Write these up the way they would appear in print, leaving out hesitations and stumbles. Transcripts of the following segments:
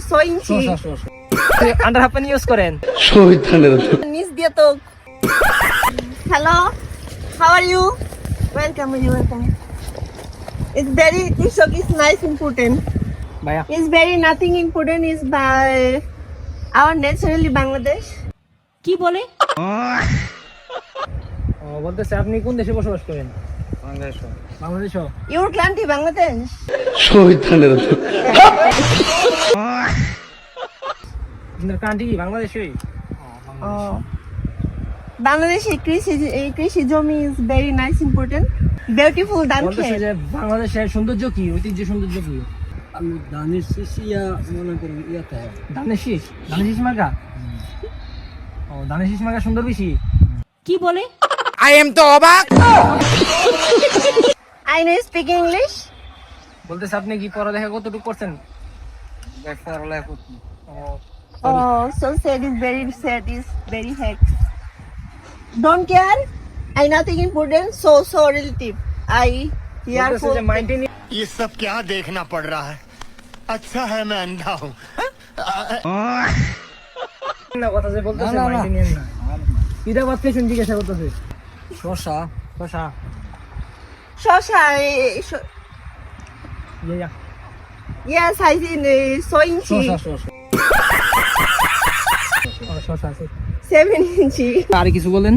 6 inch under half pant use করেন? নিচ দিয়ে তো। Hello, how are you? Welcome, welcome. It's very, it's nice important. ভাইয়া It's very nothing important is by our naturally Bangladesh. কি বলে? বলতেছে আপনি কোন দেশে বসবাস করেন? বাংলাদেশ। Your country Bangladesh. আপনার কান্ট্রি কি বাংলাদেশই? Oh. Bangladesh কৃষি জমি is very nice important. Beautiful ধান বলতেছে ক্ষেত। যে বাংলাদেশের সৌন্দর্য কি, ঐতিহ্য সৌন্দর্য কি? আমি ধানের শীষিয়া মনে করি ইয়াতে ধানের শীষ মার্কা। ধানের শীষ মার্কা সুন্দর বেশি। কি বলে? I know speak English. বলতেছে আপনি কি পড়ালেখা কতটুকু করছেন? Oh, so sad is very heck. Don't care. I nothing important. So relative. I here বলতেছে for যে মাইন্টেন ये सब क्या देखना पड़ रहा है। अच्छा है मैं अंधा हूँ। না কথা যে বলতেছে মাইন্টেন না। কিটা বাদ খেয়েছেন জিজ্ঞাসা করতেছে। শশা Shosha. Yeah Yes, I think so inchi. শশা আছে। 7 inchi. আর কিছু বলেন?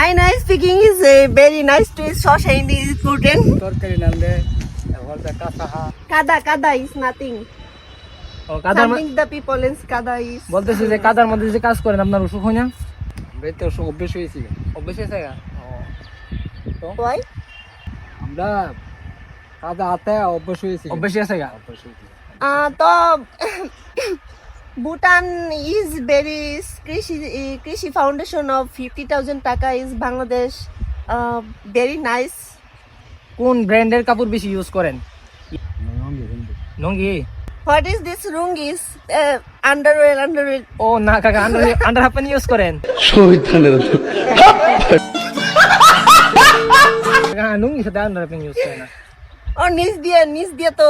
I know speaking is very nice to Shosha in is important. তরকারি নামে বলতে কাঁচা Kada is nothing. কাদার Something the people in Kada is. বলতেছে যে কাদার মধ্যে যে কাজ করেন আপনার অসুখ হয় না? বেতে অভ্যেস হয়েছি অভ্যেস হয়েছে গা? Why? আমরা কাদা হাতে অভ্যেস হয়েছি অভ্যেস আছে গা? So Bhutan is very Krishi foundation of 50,000 taka is Bangladesh. Very nice. কোন ব্র্যান্ডের কাপড় বেশি ইউজ করেন? লুঙ্গি। What is this rungis? Underwear. ও না কাকা, আন্ডার হাফ প্যান্ট ইউজ করেন? হ্যাঁ, লুঙ্গির সাথে আন্ডার হাফ প্যান্ট ইউজ করেন না। Or niচ দিয়ে তো